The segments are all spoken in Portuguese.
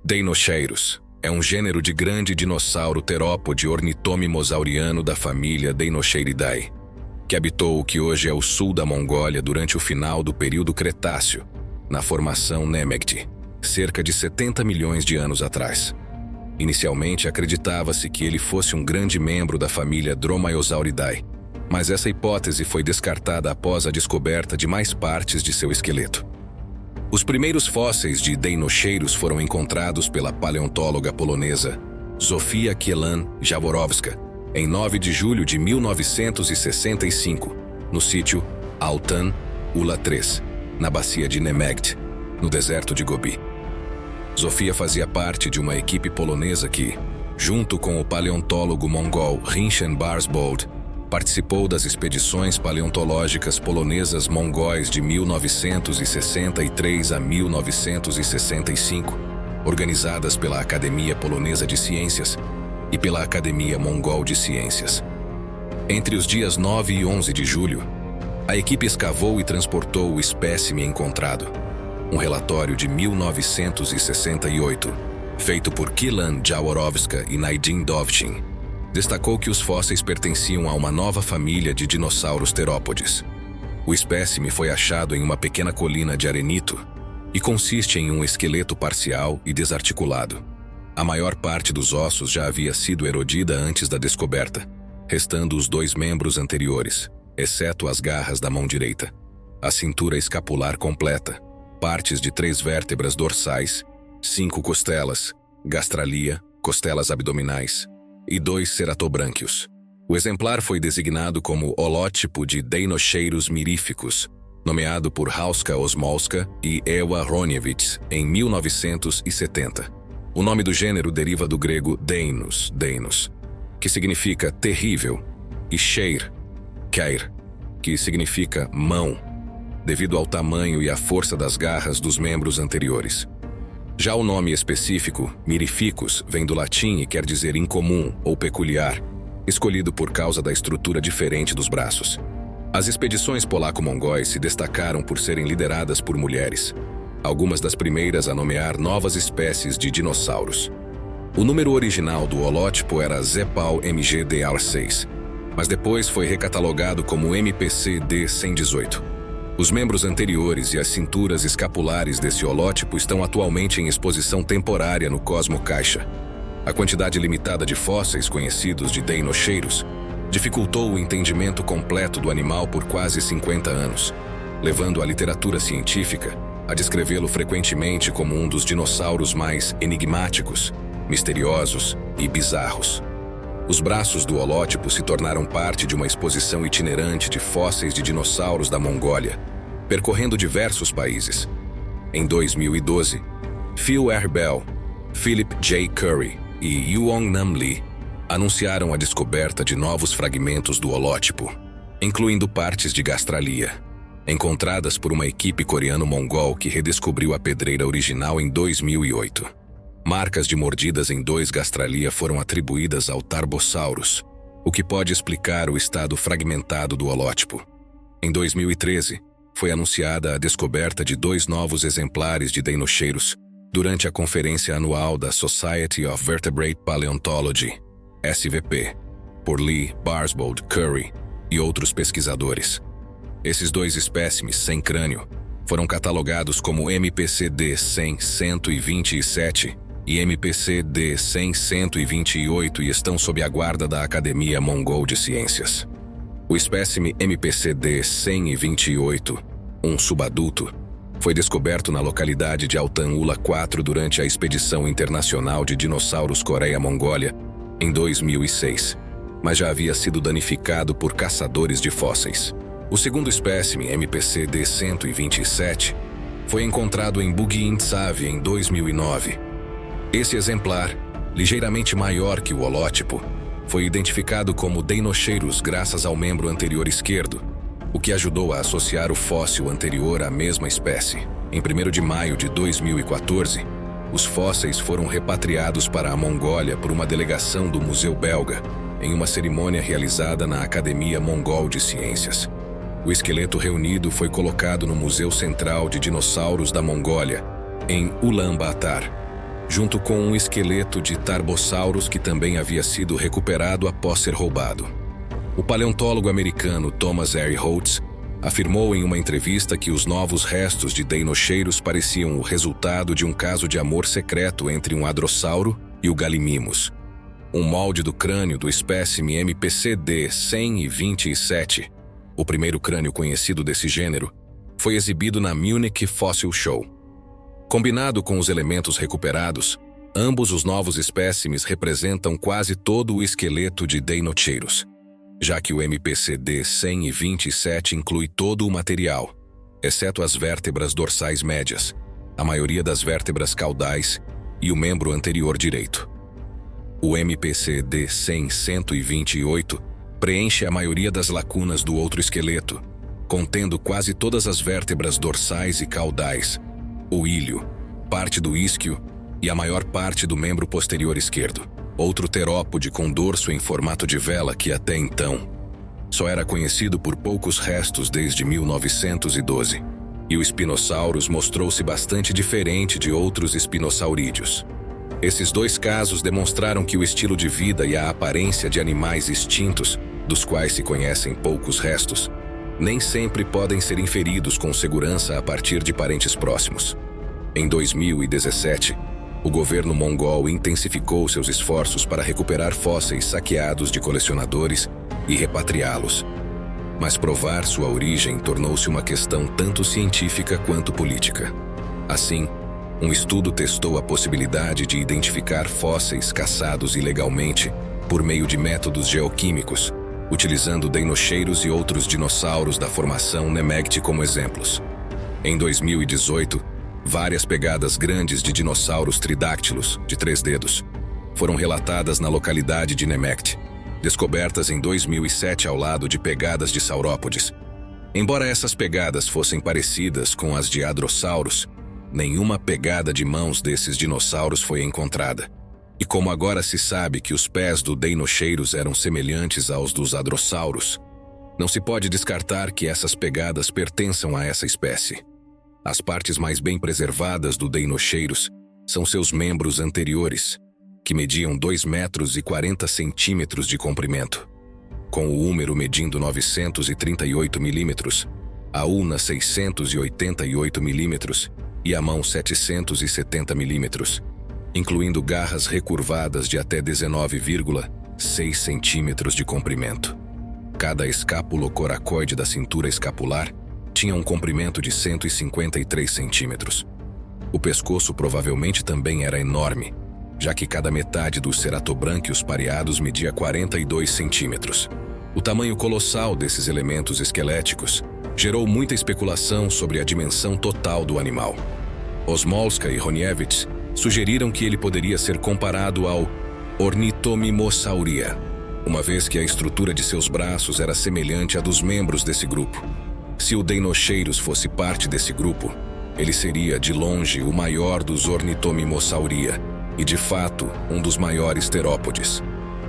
Deinocheirus é um gênero de grande dinossauro terópode ornitomimosauriano da família Deinocheiridae, que habitou o que hoje é o sul da Mongólia durante o final do período Cretáceo, na formação Nemegt, cerca de 70 milhões de anos atrás. Inicialmente acreditava-se que ele fosse um grande membro da família Dromaeosauridae, mas essa hipótese foi descartada após a descoberta de mais partes de seu esqueleto. Os primeiros fósseis de Deinocheirus foram encontrados pela paleontóloga polonesa Zofia Kielan-Jaworowska em 9 de julho de 1965, no sítio Altan Ula III, na bacia de Nemegt, no deserto de Gobi. Zofia fazia parte de uma equipe polonesa que, junto com o paleontólogo mongol Rinchen Barsbold, participou das expedições paleontológicas polonesas mongóis de 1963 a 1965, organizadas pela Academia Polonesa de Ciências e pela Academia Mongol de Ciências. Entre os dias 9 e 11 de julho, a equipe escavou e transportou o espécime encontrado. Um relatório de 1968, feito por Kielan Jaworowska e Naidin Dovchin, destacou que os fósseis pertenciam a uma nova família de dinossauros terópodes. O espécime foi achado em uma pequena colina de arenito e consiste em um esqueleto parcial e desarticulado. A maior parte dos ossos já havia sido erodida antes da descoberta, restando os 2 membros anteriores, exceto as garras da mão direita, a cintura escapular completa, partes de 3 vértebras dorsais, 5 costelas, gastralia, costelas abdominais, e 2 ceratobrânquios. O exemplar foi designado como holótipo de Deinocheirus mirificus, nomeado por Hauska Osmolska e Ewa Roniewicz em 1970. O nome do gênero deriva do grego deinos, que significa terrível, e cheir, que significa mão, devido ao tamanho e à força das garras dos membros anteriores. Já o nome específico, mirificus, vem do latim e quer dizer incomum ou peculiar, escolhido por causa da estrutura diferente dos braços. As expedições polaco-mongóis se destacaram por serem lideradas por mulheres, algumas das primeiras a nomear novas espécies de dinossauros. O número original do holótipo era Zepal MGDR6, mas depois foi recatalogado como MPC-D118. Os membros anteriores e as cinturas escapulares desse holótipo estão atualmente em exposição temporária no Cosmo Caixa. A quantidade limitada de fósseis conhecidos de Deinocheirus dificultou o entendimento completo do animal por quase 50 anos, levando a literatura científica a descrevê-lo frequentemente como um dos dinossauros mais enigmáticos, misteriosos e bizarros. Os braços do holótipo se tornaram parte de uma exposição itinerante de fósseis de dinossauros da Mongólia, percorrendo diversos países. Em 2012, Phil R. Bell, Philip J. Curry e Yuong Nam Lee anunciaram a descoberta de novos fragmentos do holótipo, incluindo partes de gastralia, encontradas por uma equipe coreano-mongol que redescobriu a pedreira original em 2008. Marcas de mordidas em 2 gastralia foram atribuídas ao Tarbosaurus, o que pode explicar o estado fragmentado do holótipo. Em 2013, foi anunciada a descoberta de 2 novos exemplares de Deinocheirus durante a conferência anual da Society of Vertebrate Paleontology, SVP, por Lee, Barsbold, Curry e outros pesquisadores. Esses 2 espécimes sem crânio foram catalogados como MPC-D100-127 e MPC-D100-128 e estão sob a guarda da Academia Mongol de Ciências. O espécime MPC-D128, um subadulto, foi descoberto na localidade de Altan Ula IV durante a Expedição Internacional de Dinossauros Coreia-Mongólia em 2006, mas já havia sido danificado por caçadores de fósseis. O segundo espécime, MPC-D127, foi encontrado em Bugui-Ntsavi em 2009. Esse exemplar, ligeiramente maior que o holótipo, foi identificado como Deinocheirus graças ao membro anterior esquerdo, o que ajudou a associar o fóssil anterior à mesma espécie. Em 1º de maio de 2014, os fósseis foram repatriados para a Mongólia por uma delegação do Museu Belga, em uma cerimônia realizada na Academia Mongol de Ciências. O esqueleto reunido foi colocado no Museu Central de Dinossauros da Mongólia, em Ulaanbaatar. junto com um esqueleto de Tarbosaurus que também havia sido recuperado após ser roubado. O paleontólogo americano Thomas R. Holtz afirmou em uma entrevista que os novos restos de deinocheiros pareciam o resultado de um caso de amor secreto entre um hadrossauro e o Gallimimus. Um molde do crânio do espécime MPCD-127, o primeiro crânio conhecido desse gênero, foi exibido na Munich Fossil Show. Combinado com os elementos recuperados, ambos os novos espécimes representam quase todo o esqueleto de deinocheiros, já que o MPCD-127 inclui todo o material, exceto as vértebras dorsais médias, a maioria das vértebras caudais e o membro anterior direito. O MPCD-128 preenche a maioria das lacunas do outro esqueleto, contendo quase todas as vértebras dorsais e caudais, o ilho, parte do isquio e a maior parte do membro posterior esquerdo, outro terópode com dorso em formato de vela que até então só era conhecido por poucos restos desde 1912, e o Spinosaurus mostrou-se bastante diferente de outros espinosaurídeos. Esses dois casos demonstraram que o estilo de vida e a aparência de animais extintos, dos quais se conhecem poucos restos, nem sempre podem ser inferidos com segurança a partir de parentes próximos. Em 2017, o governo mongol intensificou seus esforços para recuperar fósseis saqueados de colecionadores e repatriá-los. Mas provar sua origem tornou-se uma questão tanto científica quanto política. Assim, um estudo testou a possibilidade de identificar fósseis caçados ilegalmente por meio de métodos geoquímicos, utilizando deinocheiros e outros dinossauros da formação Nemegt como exemplos. Em 2018, várias pegadas grandes de dinossauros tridáctilos, de 3 dedos, foram relatadas na localidade de Nemegt, descobertas em 2007 ao lado de pegadas de saurópodes. Embora essas pegadas fossem parecidas com as de hadrossauros, nenhuma pegada de mãos desses dinossauros foi encontrada. E como agora se sabe que os pés do deinocheiros eram semelhantes aos dos hadrossauros, não se pode descartar que essas pegadas pertençam a essa espécie. As partes mais bem preservadas do deinocheiros são seus membros anteriores, que mediam 2,40 metros de comprimento, com o húmero medindo 938 milímetros, a ulna 688 milímetros e a mão 770 milímetros, incluindo garras recurvadas de até 19,6 centímetros de comprimento. Cada escápulo coracoide da cintura escapular tinha um comprimento de 153 centímetros. O pescoço provavelmente também era enorme, já que cada metade dos ceratobrânquios pareados media 42 centímetros. O tamanho colossal desses elementos esqueléticos gerou muita especulação sobre a dimensão total do animal. Osmolska e Honiewicz sugeriram que ele poderia ser comparado ao Ornitomimosauria, uma vez que a estrutura de seus braços era semelhante à dos membros desse grupo. Se o Deinocheiros fosse parte desse grupo, ele seria, de longe, o maior dos Ornitomimosauria e, de fato, um dos maiores terópodes.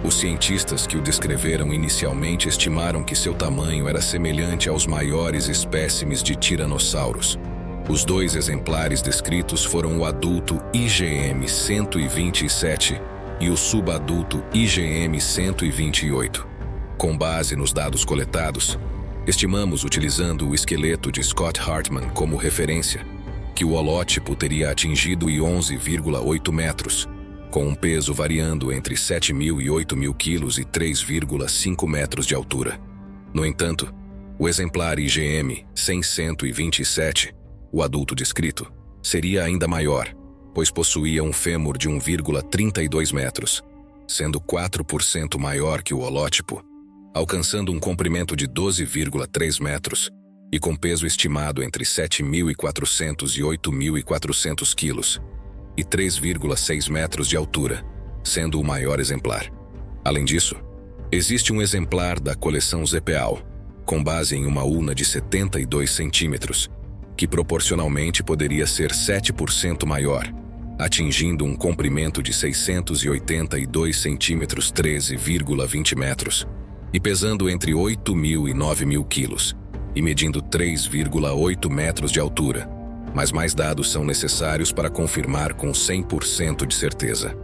Os cientistas que o descreveram inicialmente estimaram que seu tamanho era semelhante aos maiores espécimes de tiranossauros. Os 2 exemplares descritos foram o adulto IgM-127 e o subadulto IgM-128. Com base nos dados coletados, estimamos, utilizando o esqueleto de Scott Hartman como referência, que o holótipo teria atingido 11,8 metros, com um peso variando entre 7.000 e 8.000 quilos e 3,5 metros de altura. No entanto, o exemplar IgM-127, o adulto descrito, seria ainda maior, pois possuía um fêmur de 1,32 metros, sendo 4% maior que o holótipo, alcançando um comprimento de 12,3 metros e com peso estimado entre 7.400 e 8.400 quilos e 3,6 metros de altura, sendo o maior exemplar. Além disso, existe um exemplar da coleção Zepeal, com base em uma ulna de 72 centímetros, que proporcionalmente poderia ser 7% maior, atingindo um comprimento de 682 centímetros, 13,20 metros, e pesando entre 8.000 e 9.000 quilos, e medindo 3,8 metros de altura, mas mais dados são necessários para confirmar com 100% de certeza.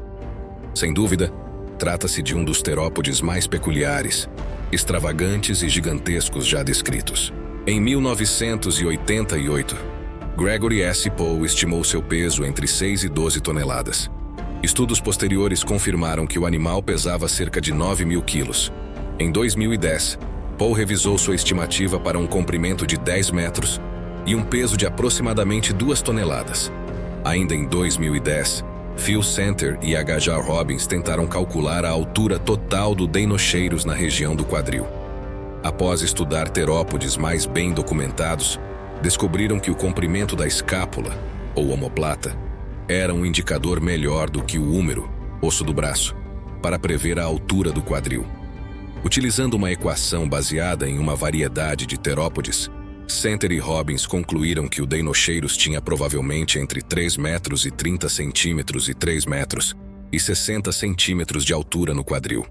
Sem dúvida, trata-se de um dos terópodes mais peculiares, extravagantes e gigantescos já descritos. Em 1988, Gregory S. Poe estimou seu peso entre 6 e 12 toneladas. Estudos posteriores confirmaram que o animal pesava cerca de 9.000 quilos. Em 2010, Poe revisou sua estimativa para um comprimento de 10 metros e um peso de aproximadamente 2 toneladas. Ainda em 2010, Phil Center e H. J. Robbins tentaram calcular a altura total do Deinocheirus na região do quadril. Após estudar terópodes mais bem documentados, descobriram que o comprimento da escápula, ou omoplata, era um indicador melhor do que o húmero, osso do braço, para prever a altura do quadril. Utilizando uma equação baseada em uma variedade de terópodes, Center e Robbins concluíram que o Deinocheirus tinha provavelmente entre 3 metros e 30 centímetros e 3 metros e 60 centímetros de altura no quadril.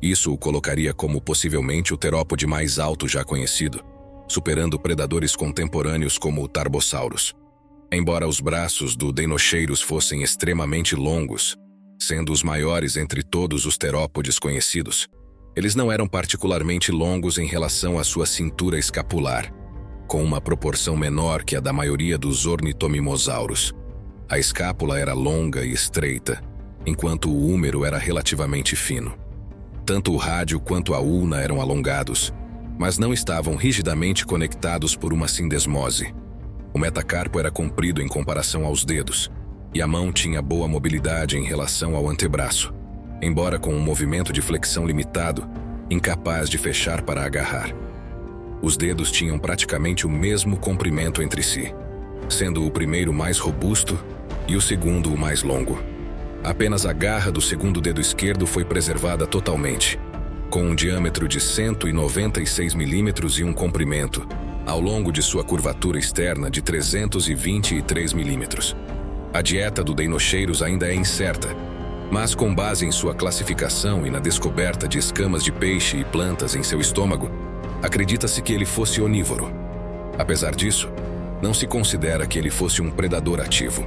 Isso o colocaria como possivelmente o terópode mais alto já conhecido, superando predadores contemporâneos como o Tarbosaurus. Embora os braços do Deinocheirus fossem extremamente longos, sendo os maiores entre todos os terópodes conhecidos, eles não eram particularmente longos em relação à sua cintura escapular, com uma proporção menor que a da maioria dos ornitomimosaurus. A escápula era longa e estreita, enquanto o húmero era relativamente fino. Tanto o rádio quanto a ulna eram alongados, mas não estavam rigidamente conectados por uma sindesmose. O metacarpo era comprido em comparação aos dedos, e a mão tinha boa mobilidade em relação ao antebraço, embora com um movimento de flexão limitado, incapaz de fechar para agarrar. Os dedos tinham praticamente o mesmo comprimento entre si, sendo o primeiro mais robusto e o segundo o mais longo. Apenas a garra do segundo dedo esquerdo foi preservada totalmente, com um diâmetro de 196 milímetros e um comprimento, ao longo de sua curvatura externa, de 323 milímetros. A dieta do Deinocheirus ainda é incerta, mas com base em sua classificação e na descoberta de escamas de peixe e plantas em seu estômago, acredita-se que ele fosse onívoro. Apesar disso, não se considera que ele fosse um predador ativo.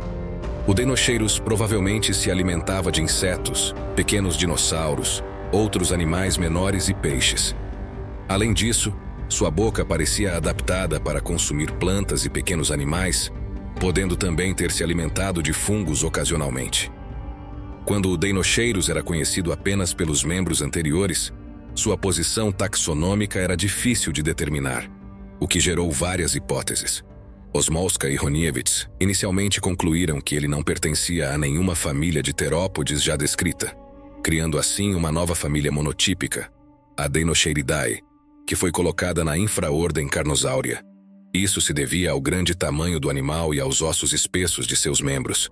O Deinocheirus provavelmente se alimentava de insetos, pequenos dinossauros, outros animais menores e peixes. Além disso, sua boca parecia adaptada para consumir plantas e pequenos animais, podendo também ter se alimentado de fungos ocasionalmente. Quando o Deinocheirus era conhecido apenas pelos membros anteriores, sua posição taxonômica era difícil de determinar, o que gerou várias hipóteses. Osmolska e Roniewicz inicialmente concluíram que ele não pertencia a nenhuma família de terópodes já descrita, criando assim uma nova família monotípica, a Deinocheiridae, que foi colocada na infraordem Carnosauria. Isso se devia ao grande tamanho do animal e aos ossos espessos de seus membros,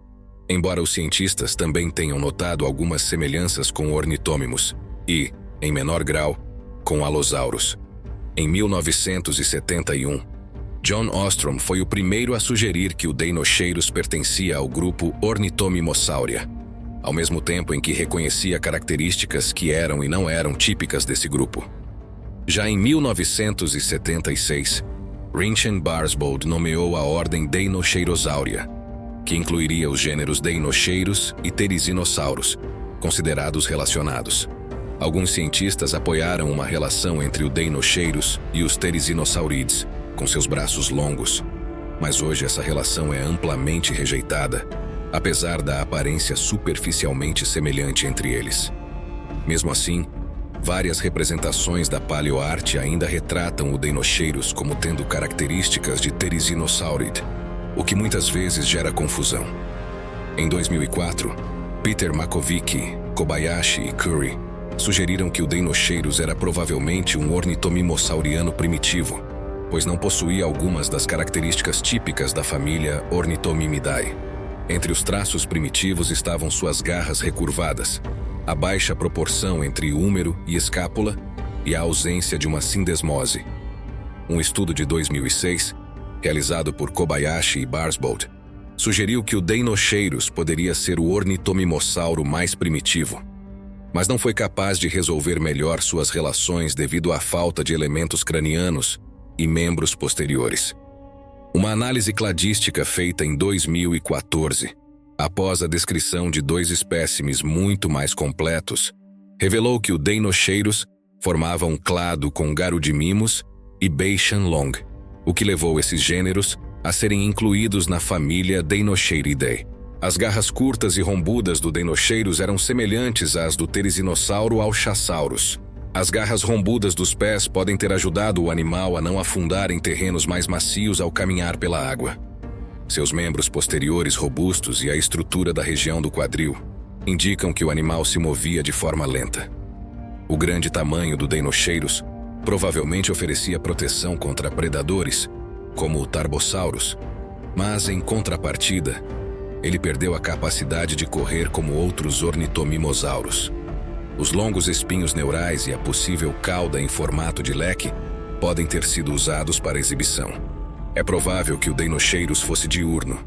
embora os cientistas também tenham notado algumas semelhanças com Ornithomimus e, em menor grau, com Allosaurus. Em 1971, John Ostrom foi o primeiro a sugerir que o Deinocheirus pertencia ao grupo Ornithomimosauria, ao mesmo tempo em que reconhecia características que eram e não eram típicas desse grupo. Já em 1976, Röntgen-Barsbold nomeou a ordem Deinocheirosauria, que incluiria os gêneros Deinocheirus e Therizinosaurus, considerados relacionados. Alguns cientistas apoiaram uma relação entre o Deinocheirus e os Therizinosaurides, com seus braços longos, mas hoje essa relação é amplamente rejeitada, apesar da aparência superficialmente semelhante entre eles. Mesmo assim, várias representações da paleoarte ainda retratam o Deinocheirus como tendo características de Therizinosauride, o que muitas vezes gera confusão. Em 2004, Peter Makovic, Kobayashi e Curry sugeriram que o Deinocheirus era provavelmente um ornitomimosauriano primitivo, pois não possuía algumas das características típicas da família Ornithomimidae. Entre os traços primitivos estavam suas garras recurvadas, a baixa proporção entre húmero e escápula e a ausência de uma sindesmose. Um estudo de 2006, realizado por Kobayashi e Barsbold, sugeriu que o Deinocheirus poderia ser o ornitomimossauro mais primitivo, mas não foi capaz de resolver melhor suas relações devido à falta de elementos cranianos e membros posteriores. Uma análise cladística feita em 2014, após a descrição de 2 espécimes muito mais completos, revelou que o Deinocheirus formava um clado com Garudimimus e Beishanlong, o que levou esses gêneros a serem incluídos na família Deinocheiridae. As garras curtas e rombudas do Deinocheirus eram semelhantes às do Therizinosauro alchasaurus. As garras rombudas dos pés podem ter ajudado o animal a não afundar em terrenos mais macios ao caminhar pela água. Seus membros posteriores robustos e a estrutura da região do quadril indicam que o animal se movia de forma lenta. O grande tamanho do Deinocheirus provavelmente oferecia proteção contra predadores, como o Tarbosaurus, mas, em contrapartida, ele perdeu a capacidade de correr como outros ornitomimosauros. Os longos espinhos neurais e a possível cauda em formato de leque podem ter sido usados para exibição. É provável que o Deinocheirus fosse diurno,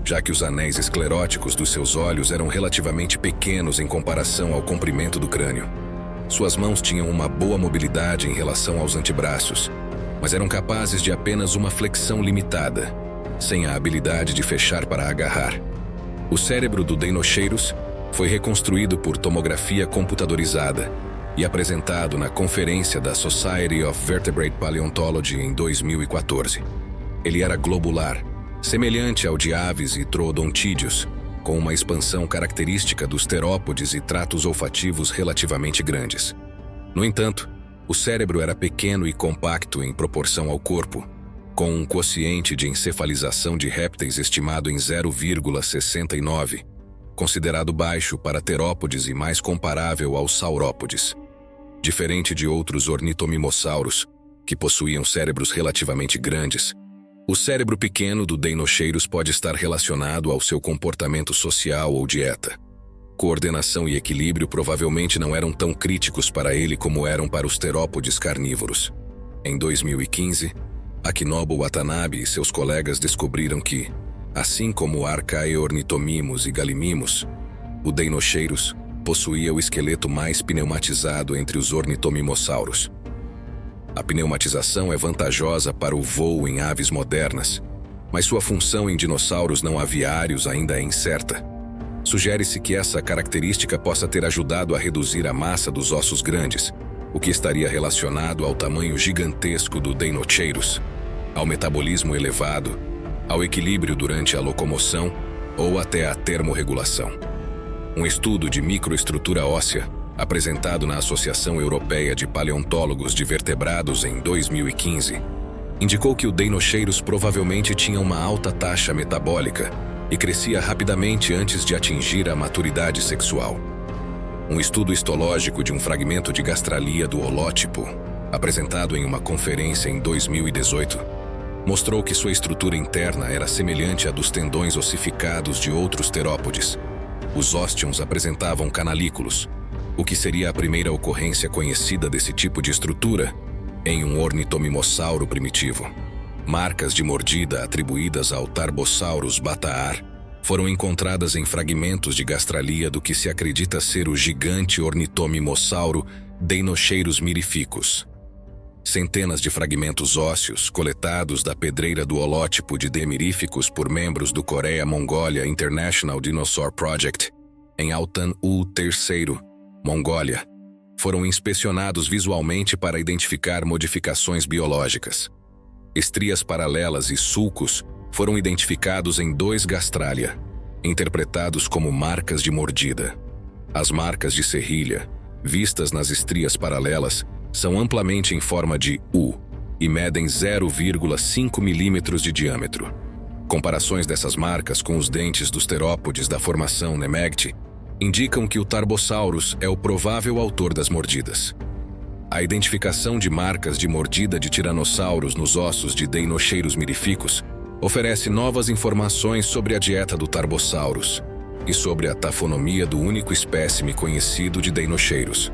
já que os anéis escleróticos dos seus olhos eram relativamente pequenos em comparação ao comprimento do crânio. Suas mãos tinham uma boa mobilidade em relação aos antebraços, mas eram capazes de apenas uma flexão limitada, sem a habilidade de fechar para agarrar. O cérebro do Deinocheirus foi reconstruído por tomografia computadorizada e apresentado na conferência da Society of Vertebrate Paleontology em 2014. Ele era globular, semelhante ao de aves e troodontídeos, com uma expansão característica dos terópodes e tratos olfativos relativamente grandes. No entanto, o cérebro era pequeno e compacto em proporção ao corpo, com um quociente de encefalização de répteis estimado em 0,69, considerado baixo para terópodes e mais comparável aos saurópodes. Diferente de outros ornitomimossauros, que possuíam cérebros relativamente grandes, o cérebro pequeno do Deinocheirus pode estar relacionado ao seu comportamento social ou dieta. Coordenação e equilíbrio provavelmente não eram tão críticos para ele como eram para os terópodes carnívoros. Em 2015, Akinobu Watanabe e seus colegas descobriram que, assim como Archaeornithomimus e Gallimimus, o Deinocheirus possuía o esqueleto mais pneumatizado entre os ornitomimossauros. A pneumatização é vantajosa para o voo em aves modernas, mas sua função em dinossauros não aviários ainda é incerta. Sugere-se que essa característica possa ter ajudado a reduzir a massa dos ossos grandes, o que estaria relacionado ao tamanho gigantesco do Deinocheirus, ao metabolismo elevado, ao equilíbrio durante a locomoção ou até a termorregulação. Um estudo de microestrutura óssea, apresentado na Associação Europeia de Paleontólogos de Vertebrados em 2015, indicou que o Deinocheirus provavelmente tinha uma alta taxa metabólica e crescia rapidamente antes de atingir a maturidade sexual. Um estudo histológico de um fragmento de gastralia do holótipo, apresentado em uma conferência em 2018, mostrou que sua estrutura interna era semelhante à dos tendões ossificados de outros terópodes. Os ósteons apresentavam canalículos, o que seria a primeira ocorrência conhecida desse tipo de estrutura em um ornitomimossauro primitivo. Marcas de mordida atribuídas ao Tarbosaurus bataar foram encontradas em fragmentos de gastralia do que se acredita ser o gigante ornitomimossauro Deinocheirus mirificus. Centenas de fragmentos ósseos coletados da pedreira do holótipo de D. mirificus por membros do Coreia-Mongolia International Dinosaur Project, em Altan-u III, Mongólia, foram inspecionados visualmente para identificar modificações biológicas. Estrias paralelas e sulcos foram identificados em 2 gastralia, interpretados como marcas de mordida. As marcas de serrilha, vistas nas estrias paralelas, são amplamente em forma de U e medem 0,5 milímetros de diâmetro. Comparações dessas marcas com os dentes dos terópodes da formação Nemegti indicam que o Tarbosaurus é o provável autor das mordidas. A identificação de marcas de mordida de tiranossauros nos ossos de Deinocheirus mirificus oferece novas informações sobre a dieta do Tarbosaurus e sobre a tafonomia do único espécime conhecido de Deinocheirus.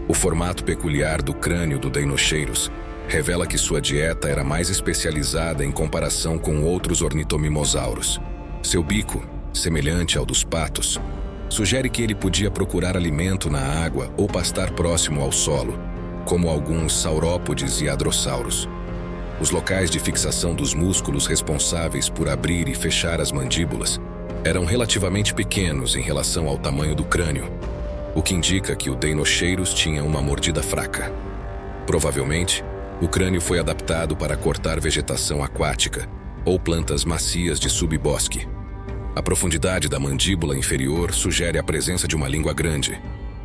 O formato peculiar do crânio do Deinocheirus revela que sua dieta era mais especializada em comparação com outros ornitomimosauros. Seu bico, semelhante ao dos patos, sugere que ele podia procurar alimento na água ou pastar próximo ao solo, como alguns saurópodes e hadrossauros. Os locais de fixação dos músculos responsáveis por abrir e fechar as mandíbulas eram relativamente pequenos em relação ao tamanho do crânio, o que indica que o Deinocheirus tinha uma mordida fraca. Provavelmente, o crânio foi adaptado para cortar vegetação aquática ou plantas macias de subbosque. A profundidade da mandíbula inferior sugere a presença de uma língua grande,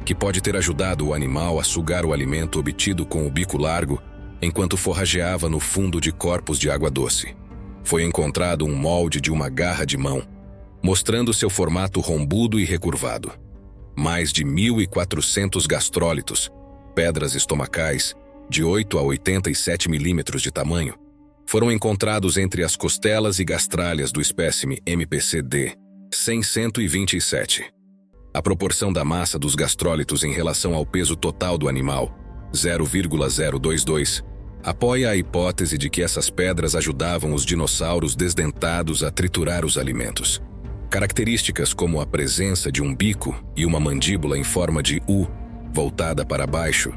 que pode ter ajudado o animal a sugar o alimento obtido com o bico largo enquanto forrageava no fundo de corpos de água doce. Foi encontrado um molde de uma garra de mão, mostrando seu formato rombudo e recurvado. Mais de 1.400 gastrólitos, pedras estomacais, de 8 a 87 milímetros de tamanho, foram encontrados entre as costelas e gastralhas do espécime MPC-D 127. A proporção da massa dos gastrólitos em relação ao peso total do animal, 0,022, apoia a hipótese de que essas pedras ajudavam os dinossauros desdentados a triturar os alimentos. Características como a presença de um bico e uma mandíbula em forma de U, voltada para baixo,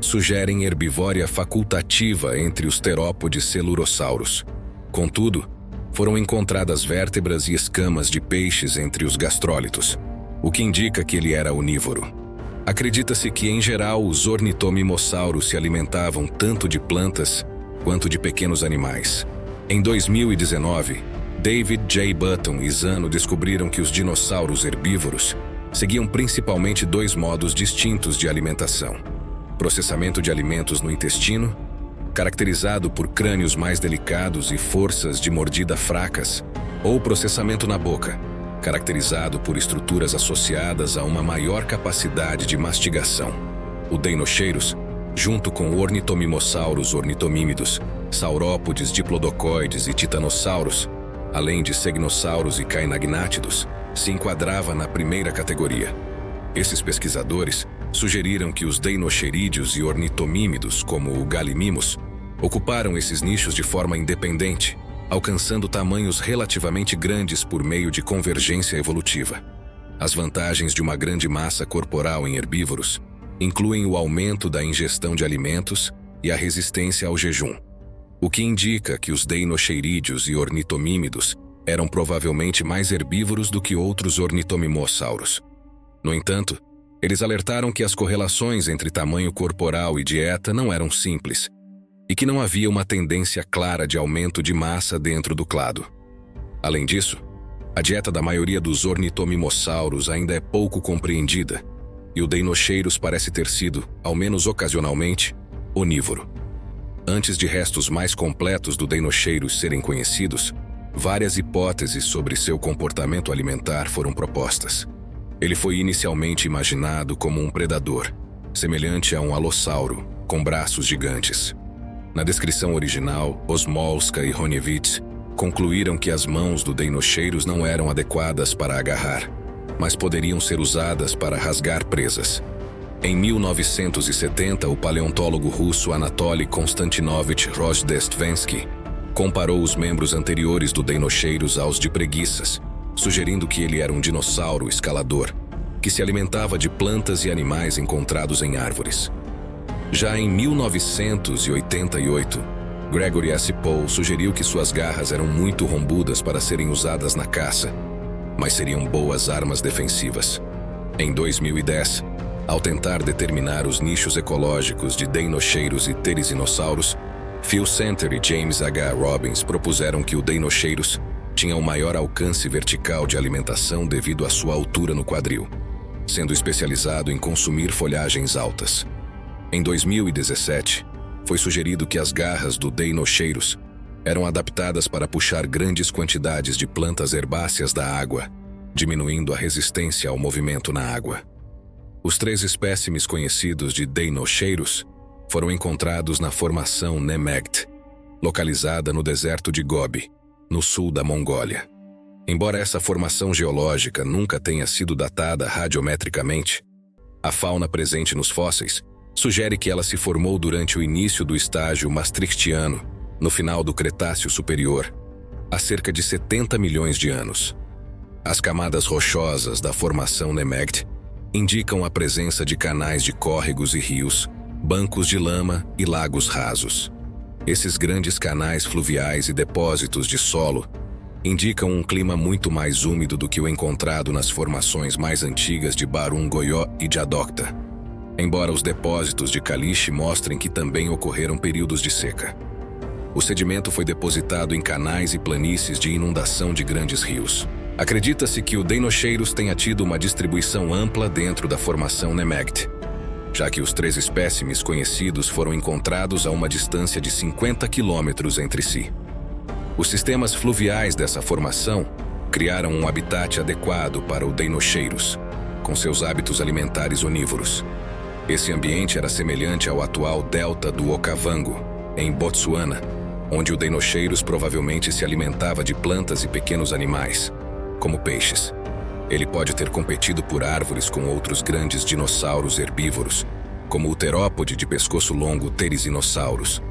sugerem herbivória facultativa entre os terópodes celurossauros. Contudo, foram encontradas vértebras e escamas de peixes entre os gastrólitos, o que indica que ele era onívoro. Acredita-se que, em geral, os ornitomimossauros se alimentavam tanto de plantas quanto de pequenos animais. Em 2019, David J. Button e Zano descobriram que os dinossauros herbívoros seguiam principalmente dois modos distintos de alimentação: processamento de alimentos no intestino, caracterizado por crânios mais delicados e forças de mordida fracas, ou processamento na boca, caracterizado por estruturas associadas a uma maior capacidade de mastigação. O Deinocheirus, junto com Ornitomimossauros ornitomímidos, saurópodes diplodocoides e titanossauros, além de segnossauros e cainagnátidos, se enquadrava na primeira categoria. Esses pesquisadores sugeriram que os deinocherídeos e ornitomímidos, como o Gallimimus, ocuparam esses nichos de forma independente, alcançando tamanhos relativamente grandes por meio de convergência evolutiva. As vantagens de uma grande massa corporal em herbívoros incluem o aumento da ingestão de alimentos e a resistência ao jejum, o que indica que os deinocheirídeos e ornitomímidos eram provavelmente mais herbívoros do que outros ornitomimossauros. No entanto, eles alertaram que as correlações entre tamanho corporal e dieta não eram simples, e que não havia uma tendência clara de aumento de massa dentro do clado. Além disso, a dieta da maioria dos ornitomimossauros ainda é pouco compreendida, e o Deinocheirus parece ter sido, ao menos ocasionalmente, onívoro. Antes de restos mais completos do Deinocheirus serem conhecidos, várias hipóteses sobre seu comportamento alimentar foram propostas. Ele foi inicialmente imaginado como um predador, semelhante a um alossauro, com braços gigantes. Na descrição original, Osmolska e Ronevitz concluíram que as mãos do Deinocheirus não eram adequadas para agarrar, mas poderiam ser usadas para rasgar presas. Em 1970, o paleontólogo russo Anatoly Konstantinovich Rozhdestvensky comparou os membros anteriores do Deinocheirus aos de preguiças, sugerindo que ele era um dinossauro escalador, que se alimentava de plantas e animais encontrados em árvores. Já em 1988, Gregory S. Pohl sugeriu que suas garras eram muito rombudas para serem usadas na caça, mas seriam boas armas defensivas. Em 2010, ao tentar determinar os nichos ecológicos de Deinocheirus e Therizinossauros, Phil Center e James H. Robbins propuseram que o Deinocheirus tinha um maior alcance vertical de alimentação devido à sua altura no quadril, sendo especializado em consumir folhagens altas. Em 2017, foi sugerido que as garras do Deinocheirus eram adaptadas para puxar grandes quantidades de plantas herbáceas da água, diminuindo a resistência ao movimento na água. Os 3 espécimes conhecidos de Deinocheirus foram encontrados na formação Nemegt, localizada no deserto de Gobi, no sul da Mongólia. Embora essa formação geológica nunca tenha sido datada radiometricamente, a fauna presente nos fósseis sugere que ela se formou durante o início do estágio maastrichtiano, no final do Cretáceo Superior, há cerca de 70 milhões de anos. As camadas rochosas da formação Nemegt indicam a presença de canais de córregos e rios, bancos de lama e lagos rasos. Esses grandes canais fluviais e depósitos de solo indicam um clima muito mais úmido do que o encontrado nas formações mais antigas de Barun-Goyó e de Adokta, embora os depósitos de caliche mostrem que também ocorreram períodos de seca. O sedimento foi depositado em canais e planícies de inundação de grandes rios. Acredita-se que o Deinocheirus tenha tido uma distribuição ampla dentro da formação Nemegt, já que os 3 espécimes conhecidos foram encontrados a uma distância de 50 quilômetros entre si. Os sistemas fluviais dessa formação criaram um habitat adequado para o Deinocheirus, com seus hábitos alimentares onívoros. Esse ambiente era semelhante ao atual delta do Okavango, em Botsuana, onde o Deinocheirus provavelmente se alimentava de plantas e pequenos animais, como peixes. Ele pode ter competido por árvores com outros grandes dinossauros herbívoros, como o terópode de pescoço longo Therizinosaurus,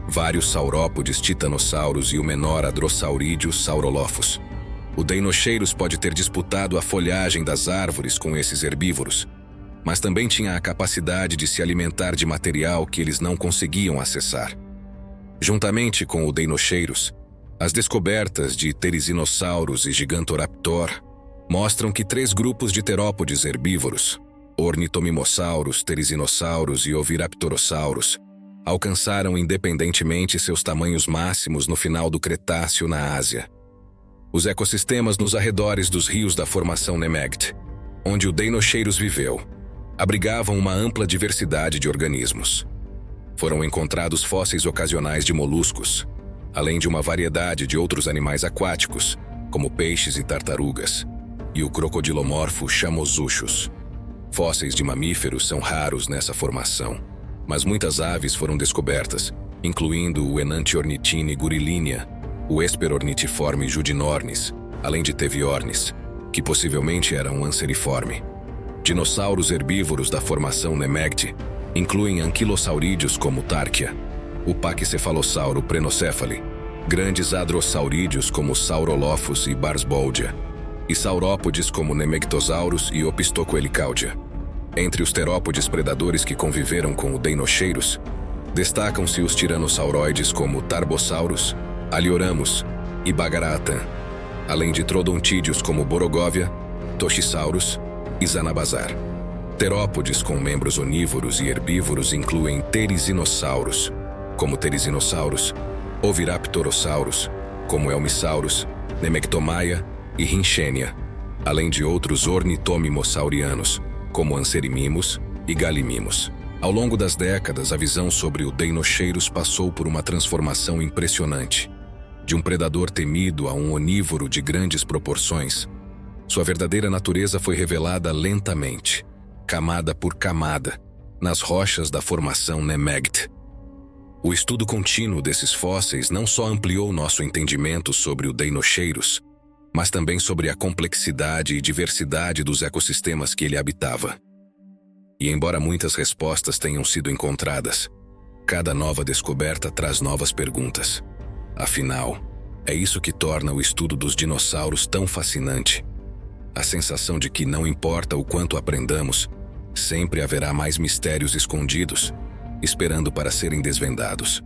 vários saurópodes titanossauros e o menor Hadrossaurídeo Saurolophus. O Deinocheirus pode ter disputado a folhagem das árvores com esses herbívoros, mas também tinha a capacidade de se alimentar de material que eles não conseguiam acessar. Juntamente com o Deinocheirus, as descobertas de Therizinosaurus e Gigantoraptor mostram que 3 grupos de terópodes herbívoros, Ornitomimosaurus, Therizinosaurus e Oviraptorosaurus, alcançaram independentemente seus tamanhos máximos no final do Cretáceo na Ásia. Os ecossistemas nos arredores dos rios da formação Nemegt, onde o Deinocheirus viveu, abrigavam uma ampla diversidade de organismos. Foram encontrados fósseis ocasionais de moluscos, além de uma variedade de outros animais aquáticos, como peixes e tartarugas, e o crocodilomorfo Chamosuchus. Fósseis de mamíferos são raros nessa formação, mas muitas aves foram descobertas, incluindo o Enantiornithine gurilinea, o Hesperornithiforme judinornis, além de Teviornis, que possivelmente era um anseriforme. Dinossauros herbívoros da formação Nemegt incluem anquilosaurídeos como Tarquia, o Pachycephalossauro Prenocephali, grandes hadrossaurídeos como Saurolophus e Barsboldia, e saurópodes como Nemegtosaurus e Opisthocoelicaudia. Entre os terópodes predadores que conviveram com o Deinocheirus, destacam-se os tiranosauroides como Tarbosaurus, Alioramus e Bagaraatan, além de trodontídeos como Borogovia, Toshisaurus e Zanabazar. Terópodes com membros onívoros e herbívoros incluem Therizinosaurus, como Therizinosaurus, Oviraptorosaurus, como Elmissaurus, Nemegtomaia e Rinchenia, além de outros ornitomimosaurianos, como Anserimimus e Gallimimus. Ao longo das décadas, a visão sobre o Deinocheirus passou por uma transformação impressionante. De um predador temido a um onívoro de grandes proporções, sua verdadeira natureza foi revelada lentamente, camada por camada, nas rochas da formação Nemegt. O estudo contínuo desses fósseis não só ampliou nosso entendimento sobre o Deinocheirus, mas também sobre a complexidade e diversidade dos ecossistemas que ele habitava. E embora muitas respostas tenham sido encontradas, cada nova descoberta traz novas perguntas. Afinal, é isso que torna o estudo dos dinossauros tão fascinante. A sensação de que não importa o quanto aprendamos, sempre haverá mais mistérios escondidos, esperando para serem desvendados.